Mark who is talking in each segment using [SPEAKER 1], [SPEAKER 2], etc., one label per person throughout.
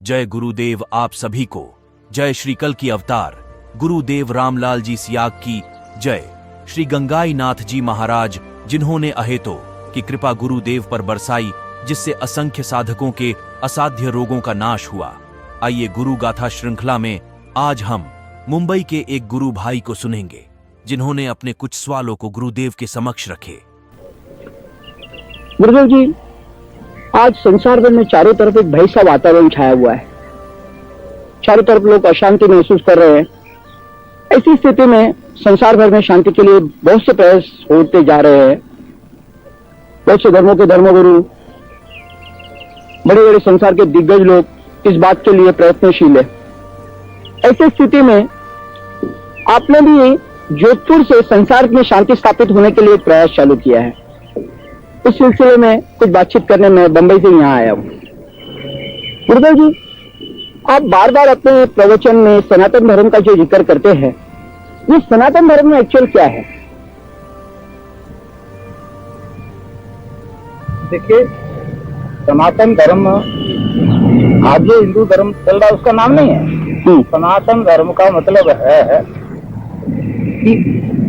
[SPEAKER 1] जय गुरुदेव आप सभी को। जय श्री कल की अवतार गुरुदेव रामलाल जी सियाग की जय। श्री गंगाई नाथ जी महाराज जिन्होंने अहेतो की कृपा गुरुदेव पर बरसाई, जिससे असंख्य साधकों के असाध्य रोगों का नाश हुआ। आइए गुरु गाथा श्रृंखला में आज हम मुंबई के एक गुरु भाई को सुनेंगे, जिन्होंने अपने कुछ सवालों को गुरुदेव के समक्ष रखे।
[SPEAKER 2] गुरुदेव जी, आज संसार भर में चारों तरफ एक भय सा वातावरण छाया हुआ है। चारों तरफ लोग अशांति महसूस कर रहे हैं। ऐसी स्थिति में संसार भर में शांति के लिए बहुत से प्रयास होते जा रहे हैं। बहुत से धर्मों के धर्मगुरु, बड़े बड़े संसार के दिग्गज लोग इस बात के लिए प्रयत्नशील है। ऐसी स्थिति में आपने भी जोधपुर से संसार में शांति स्थापित होने के लिए एक प्रयास चालू किया है। इस सिलसिले में कुछ बातचीत करने में बंबई से यहाँ आया हूँ। गुरुदेव जी, आप बार बार अपने प्रवचन में सनातन धर्म का जो जिक्र करते हैं, ये सनातन धर्म में एक्चुअल क्या है?
[SPEAKER 3] देखिए, सनातन धर्म आज जो हिंदू धर्म चल रहा है उसका नाम नहीं है। सनातन धर्म का मतलब है कि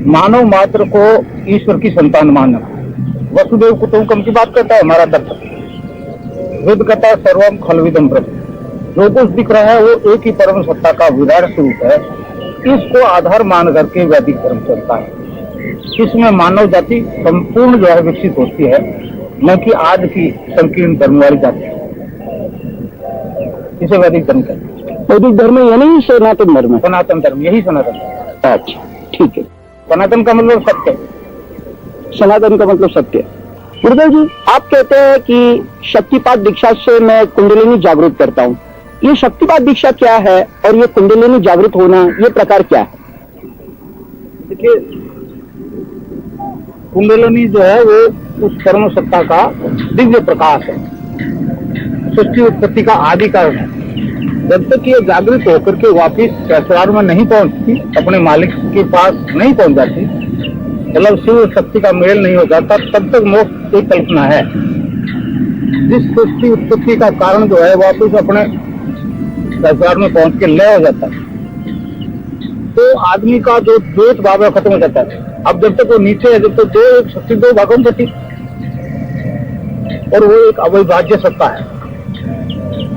[SPEAKER 3] मानव मात्र को ईश्वर की संतान मानना। वसुदेव कुटुंबकम की बात करता है हमारा दर्शन। वेद कहता है सर्वम खलविदम ब्रह्म। जो कुछ दिख रहा है वो एक ही परम सत्ता का विराट स्वरूप है। इसको आधार मान करके वैदिक धर्म चलता है। इसमें मानव जाति संपूर्ण जो है विकसित होती है, न कि आज की संकीर्ण धर्म वाली जाति। इसे वैदिक धर्म कहते हैं।
[SPEAKER 2] वैदिक धर्म यानी सनातन धर्म?
[SPEAKER 3] सनातन धर्म, यही सनातन धर्म।
[SPEAKER 2] अच्छा, ठीक है।
[SPEAKER 3] सनातन का मतलब सत्य।
[SPEAKER 2] सनातन का मतलब सत्य। गुरुदेव जी, आप कहते हैं कि शक्तिपात दीक्षा से मैं कुंडलिनी जागृत करता हूँ। ये शक्तिपात दीक्षा क्या है और ये कुंडलिनी जागृत होना, ये प्रकार क्या है?
[SPEAKER 3] देखिए, कुंडलिनी जो है वो उस परम सत्ता का दिव्य प्रकाश है। सृष्टि उत्पत्ति का आदि कारण है। जब तक ये जागृत होकर के वापिस संसार में नहीं पहुंचती, अपने मालिक के पास नहीं पहुंच जाती, मतलब शिव शक्ति का मेल नहीं हो जाता, तब तक मोक्ष एक कल्पना है। जिस सृष्टि उत्पत्ति का कारण जो है वापिस अपने संसार में पहुंच के लय हो जाता है, तो आदमी का जो द्वैत भाव है खत्म हो जाता है। अब जब तक वो नीचे है, जब तक दो एक शक्ति दो भागों में बटी, और वो एक अविभाज्य सत्ता है।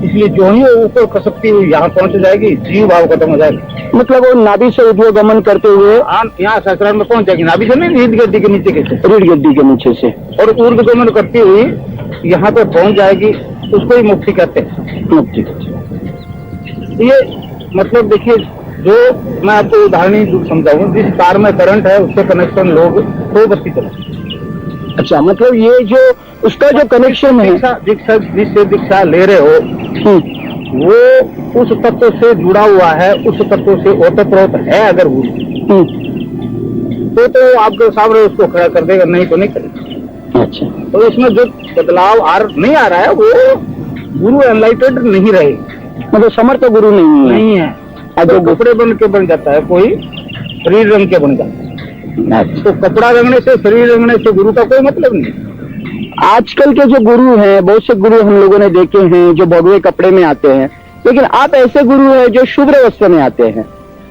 [SPEAKER 3] इसलिए जो ही वो ऊपर खसकती हुई यहाँ पहुंच जाएगी, जीव भाव खत्म हो जाएगा।
[SPEAKER 2] मतलब वो नाभि से ऊर्ध्वगमन करते हुए
[SPEAKER 3] यहाँ संसार में पहुंच जाएगी। नाभि से नहीं, रीढ़ गद्दी के नीचे के
[SPEAKER 2] रीढ़ गद्दी के नीचे से,
[SPEAKER 3] और ऊर्ध्वगमन करती हुई यहाँ पे पहुंच जाएगी। उसको ही मुक्ति कहते हैं।
[SPEAKER 2] मुक्ति।
[SPEAKER 3] ये मतलब देखिए, जो मैं आपको उदाहरण समझाऊं, जिस तार में करंट है उससे कनेक्शन लोग तो बस्ती चला।
[SPEAKER 2] अच्छा, मतलब ये जो उसका जो कनेक्शन है,
[SPEAKER 3] जिससे दीक्षा ले रहे हो, वो उस तत्व से जुड़ा हुआ है, उस तत्व से ओतप्रोत है। अगर वो तो आपके सामने उसको खड़ा कर देगा, नहीं तो नहीं करेगा।
[SPEAKER 2] अच्छा,
[SPEAKER 3] तो इसमें जो बदलाव नहीं आ रहा है, वो गुरु एनलाइटेड नहीं रहे,
[SPEAKER 2] मतलब समर्थ गुरु नहीं है।
[SPEAKER 3] जो कपड़े बन के बन जाता है, कोई शरीर रंग के बन जाता है। तो कपड़ा रंगने से, शरीर रंगने से गुरु का कोई मतलब नहीं।
[SPEAKER 2] आजकल के जो गुरु हैं, बहुत से गुरु हम लोगों ने देखे हैं जो भगवे कपड़े में आते हैं, लेकिन आप ऐसे गुरु हैं जो शुभ्र वस्त्र में आते हैं।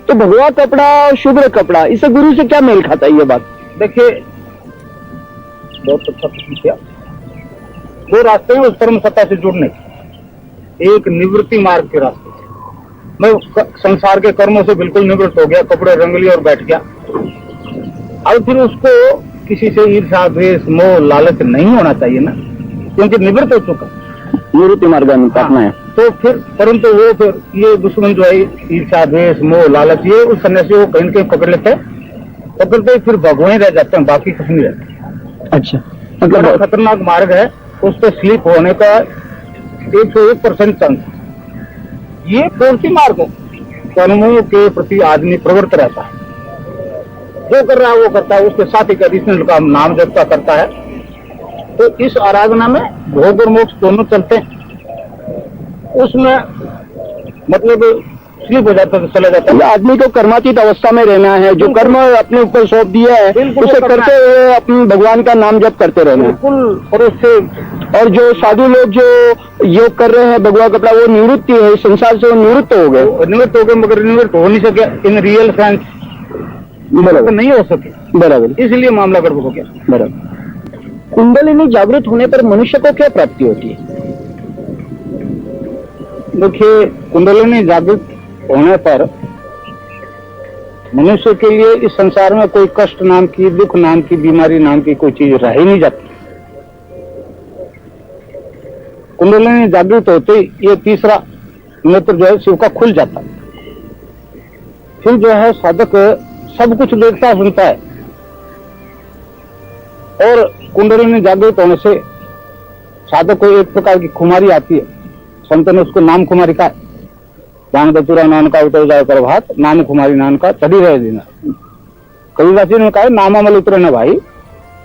[SPEAKER 2] तो भगवा कपड़ा और शुभ्र कपड़ा, इससे गुरु से क्या मेल खाता है ये बात?
[SPEAKER 3] देखिए, बहुत अच्छा किया। दो रास्ते हैं उस परम सत्ता से जुड़ने के। एक निवृत्ति मार्ग के रास्ते। मैं संसार के कर्मों से बिल्कुल निवृत्त हो गया, कपड़े रंग लिए और बैठ गया। अब फिर उसको किसी से ईर्ष्या, द्वेष, मोह, लालच नहीं होना चाहिए ना, क्योंकि निवृत्त हो चुका।
[SPEAKER 2] निवृत्ति मार्ग में है।
[SPEAKER 3] तो फिर परंतु वो फिर ये दुश्मन जो है, ईर्ष्या, द्वेष, मोह, लालच, ये उस सन्यासी को कहीं कहीं पकड़ लेते हैं। पकड़ते फिर भगवान रह जाते हैं, बाकी कुछ नहीं रहता।
[SPEAKER 2] अच्छा,
[SPEAKER 3] मतलब खतरनाक मार्ग है, उस पर स्लिप होने का 101% चांस। ये पूर्ति मार्ग है। कर्मों के प्रति आदमी प्रवृत्त रहता है, जो कर रहा है वो करता है, उसके साथ एक एडिशनल का नाम जपता करता है। तो इस आराधना में भोग और मोक्ष दोनों चलते हैं। उसमें मतलब स्लिप हो जाता है, चला जाता
[SPEAKER 2] ये
[SPEAKER 3] है।
[SPEAKER 2] आदमी को कर्मातीत अवस्था में रहना है, जो कर्म अपने ऊपर सौंप दिया है
[SPEAKER 3] बिल्कुल
[SPEAKER 2] उसे
[SPEAKER 3] वो करना
[SPEAKER 2] करते हुए अपने भगवान का नाम जप करते रहना है।
[SPEAKER 3] बिल्कुल। और उससे
[SPEAKER 2] और जो साधु लोग जो योग कर रहे हैं भगवा कपड़ा, वो निवृत्ति है, इस संसार से वो निवृत्त हो गए।
[SPEAKER 3] निवृत्त हो गए, मगर निवृत्त हो नहीं सके इन रियल सेंस,
[SPEAKER 2] बराबर
[SPEAKER 3] नहीं हो सके,
[SPEAKER 2] बराबर
[SPEAKER 3] इसलिए मामला गड़बड़ हो गया।
[SPEAKER 2] बराबर। कुंडलिनी जागृत होने पर मनुष्य को क्या प्राप्ति होती है?
[SPEAKER 3] देखिए, कुंडलिनी जागृत होने पर मनुष्य के लिए इस संसार में कोई कष्ट नाम की, दुख नाम की, बीमारी नाम की कोई चीज रह ही नहीं जाती। कुंडलिनी जागृत होते ही ये तीसरा नेत्र जो है शिव का खुल जाता है। फिर जो है साधक सब कुछ देखता सुनता है। और कुंडलिनी जागृत होने से साधक को एक प्रकार की खुमारी आती है। संत ने उसको नाम खुमारी का, दान दतुरा नान का उतर जाए कर भात, नाम खुमारी नान का चढ़ी रहे दिन। कबीरदास जी ने कहा नाम अमल उतरे न भाई,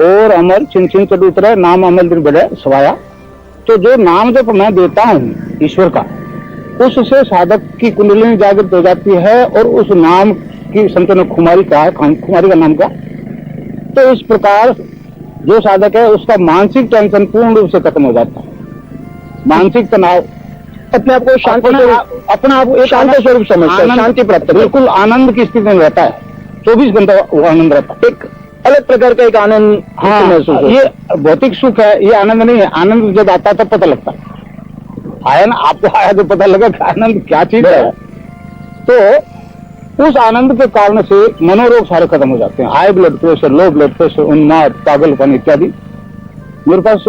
[SPEAKER 3] और अमल छिन छिन चढ़ उतरे, नाम अमल दिन बढ़े सवाया। तो जो नाम जब मैं देता हूँ ईश्वर का, उससे साधक की कुंडलिनी जागृत हो जाती है, और उस नाम की संत ने खुमारी कहा, खुमारी का नाम का। तो इस प्रकार जो साधक है उसका मानसिक टेंशन पूर्ण रूप से खत्म हो जाता है। मानसिक तनाव
[SPEAKER 2] अपने आप को शांति
[SPEAKER 3] अपना आप एक
[SPEAKER 2] शांत स्वरूप समझता है,
[SPEAKER 3] आनंद-
[SPEAKER 2] शांति प्राप्त करता है।
[SPEAKER 3] बिल्कुल आनंद की स्थिति में रहता है। 24 घंटा वो आनंद रहता है।
[SPEAKER 2] एक अलग प्रकार का एक आनंद
[SPEAKER 3] हाँ,
[SPEAKER 2] महसूस होता है।
[SPEAKER 3] ये भौतिक सुख है, ये आनंद नहीं है। आनंद जब आता है तब पता लगता है। आया ना, आपको आया तो पता लगा कि आनंद क्या चीज है। तो उस आनंद के कारण से मनोरोग सारे खत्म हो जाते हैं। High blood pressure, low blood pressure, उन्माद, पागलपन इत्यादि। मेरे पास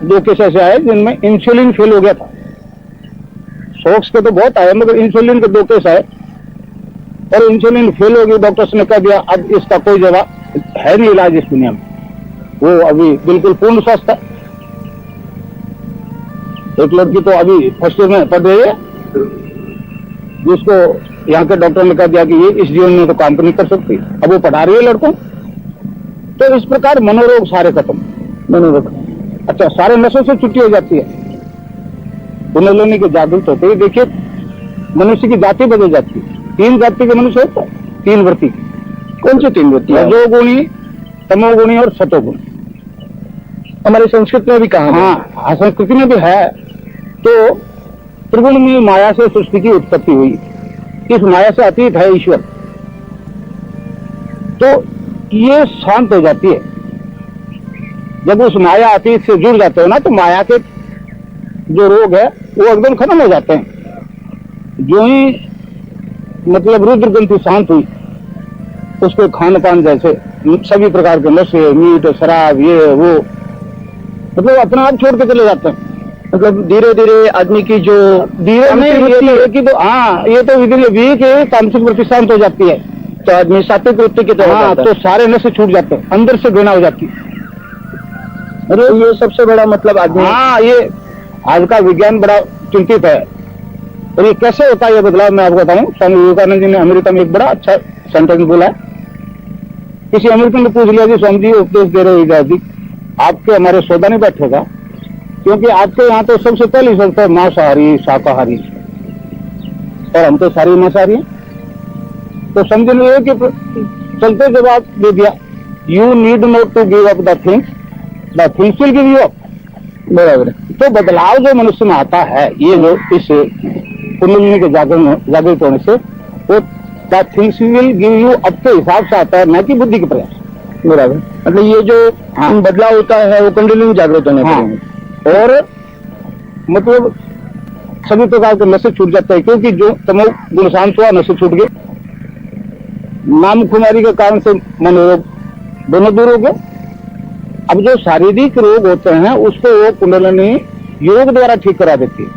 [SPEAKER 3] 2 केस ऐसे आए जिनमें इंसुलिन फेल हो गया था। शॉक्स के तो बहुत आए, मगर इंसुलिन के 2 केस आए, और इंसुलिन फेल हो गई। डॉक्टर्स ने कह दिया अब इसका कोई जवाब है नहीं, इलाज इस दुनिया में। वो अभी बिल्कुल पूर्ण स्वस्थ है। एक लड़की तो अभी फर्स्ट ईयर में पढ़ रही है, जिसको यहाँ के डॉक्टर ने कह दिया कि ये इस जीवन में तो काम नहीं कर सकती, अब वो पढ़ा रही है लड़कों। तो इस प्रकार मनोरोग सारे खत्म। मनोरोग अच्छा, सारे नशों से छुट्टी हो जाती है कुंडलिनी के जागृत होते ही। देखिए, मनुष्य की जाति बदल जाती है। 3 जाति के मनुष्य होते हैं, 3 वृत्ति।
[SPEAKER 2] कौन सी 3 वृत्तियां?
[SPEAKER 3] रजोगुणी, तमोगुणी और सतोगुणी।
[SPEAKER 2] हमारे संस्कृत में भी कहा है।
[SPEAKER 3] हाँ, संस्कृति में भी है। तो त्रिगुण में माया से सृष्टि की उत्पत्ति हुई। इस माया से अतीत है ईश्वर। तो ये शांत हो जाती है। जब उस माया अतीत से जुड़ जाते हो ना, तो माया के जो रोग है वो एकदम खत्म हो जाते हैं। जो ही मतलब रुद्र ग्रंथि शांत हुई, उसके खान पान जैसे सभी प्रकार के नशे, मीट, शराब, ये वो, मतलब अपने आप छोड़ के चले जाते हैं।
[SPEAKER 2] मतलब धीरे धीरे आदमी की जो
[SPEAKER 3] धीरे नहीं, ये कि तो हाँ, ये तो विधि वीक है, तामसिक वृत्ति शांत हो जाती है।
[SPEAKER 2] तो आदमी सात्विक वृत्ति की तरफ
[SPEAKER 3] हाँ,
[SPEAKER 2] जाता
[SPEAKER 3] तो
[SPEAKER 2] है।
[SPEAKER 3] सारे नशे छूट जाते हैं, अंदर से घृणा हो जाती है।
[SPEAKER 2] अरे ये सबसे बड़ा मतलब आदमी
[SPEAKER 3] हाँ, ये आज का विज्ञान बड़ा चिंतित है। और ये कैसे होता है ये बदलाव, मैं आपको बताऊं। स्वामी विवेकानंद जी ने अमेरिका में एक बड़ा अच्छा सेंटेंस बोला है। किसी अमेरिकन ने पूछ लिया जी स्वामी जी उपदेश दे रहे हो जी, आपके हमारे सौदा नहीं बैठेगा, क्योंकि आपके यहाँ तो सबसे पहले सबसे मांसाहारी, शाकाहारी, और हम तो सारी मांसाहारी हैं। तो समझ लीजिए कि चलते जवाब दे दिया, you need not to give up the things will give you up. बराबर है। तो बदलाव जो मनुष्य में आता है, ये जो इस कुंडलिनी के जागृत होने से, वो the things will give you up के हिसाब से आता है, न कि बुद्धि के प्रयास।
[SPEAKER 2] बराबर। मतलब ये जो
[SPEAKER 3] हाँ।
[SPEAKER 2] बदलाव होता है वो कुंडलिनी जागृत होने
[SPEAKER 3] हाँ।
[SPEAKER 2] पर।
[SPEAKER 3] और मतलब सभी प्रकार के नशे छूट जाते हैं, क्योंकि जो तमो गुण शांत हुआ, नशे छूट गए। नाम खुमारी के कारण से मनोरोग दोनों दूर हो गए। अब जो शारीरिक रोग होते हैं उसको वो कुंडलिनी योग द्वारा ठीक करा देती है।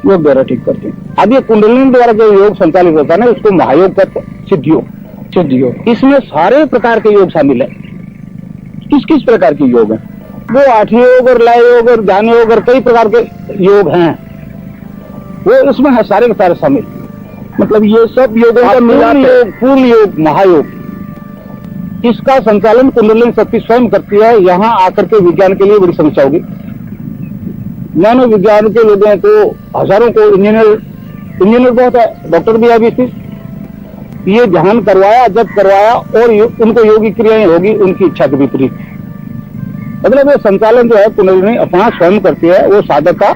[SPEAKER 2] योग द्वारा ठीक करते हैं।
[SPEAKER 3] अब ये कुंडलिनी द्वारा जो योग संचालित होता है ना, उसको महायोग कहते हैं, सिद्ध योग।
[SPEAKER 2] सिद्ध योग।
[SPEAKER 3] इसमें सारे प्रकार के योग शामिल है।
[SPEAKER 2] किस किस प्रकार के योग है?
[SPEAKER 3] वो 8 योग और लय योग और ध्यान योग और कई प्रकार के योग हैं, वो इसमें है सारे के सारे शामिल।
[SPEAKER 2] मतलब ये सब योगों का मिलाप
[SPEAKER 3] पूर्ण
[SPEAKER 2] है।
[SPEAKER 3] योग, पूर्ण योग, महायोग, इसका संचालन कुंडलिनी शक्ति स्वयं करती है। यहाँ आकर के विज्ञान के लिए बड़ी समस्या होगी। मानव विज्ञान के लोगों को, हजारों को इंजीनियर इंजीनियर बहुत है, डॉक्टर भी है अभी स्थित। ये ध्यान करवाया, जब करवाया और उनको योगी क्रियाएं होगी उनकी इच्छा के विपरीत। मतलब ये संचालन जो है कुंडलिनी अपना स्वयं करती है, वो साधक का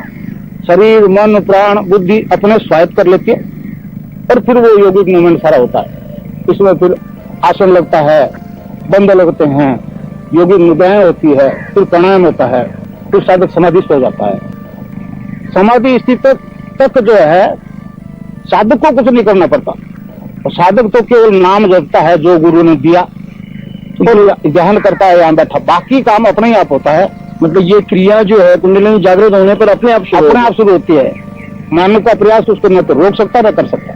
[SPEAKER 3] शरीर, मन, प्राण, बुद्धि अपने स्वायत्त कर लेती है और फिर वो योगिक मूवमेंट सारा होता है। इसमें फिर आसन लगता है, बंद लगते हैं, योगिक मुद्राएं होती है, फिर प्राणायाम होता है, फिर साधक समाधिस्थ हो जाता है। समाधि स्थिति तक जो है साधक को कुछ नहीं करना पड़ता, और साधक तो केवल नाम जपता है जो गुरु ने दिया, तो ध्यान करता है, यहाँ बैठा, बाकी काम अपने ही आप होता है।
[SPEAKER 2] मतलब ये क्रिया जो है कुंडलिनी जागृत होने पर अपने आप
[SPEAKER 3] शुरू होती है। मानव का प्रयास उसको न तो रोक सकता न कर सकता।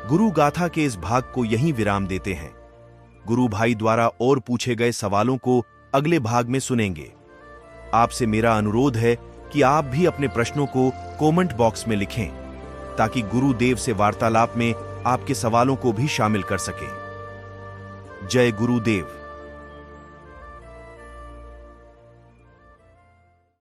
[SPEAKER 1] गुरु गाथा के इस भाग को यहीं विराम देते हैं। गुरु भाई द्वारा और पूछे गए सवालों को अगले भाग में सुनेंगे। आपसे मेरा अनुरोध है कि आप भी अपने प्रश्नों को कमेंट बॉक्स में लिखें, ताकि गुरुदेव से वार्तालाप में आपके सवालों को भी शामिल कर सकें। जय गुरुदेव।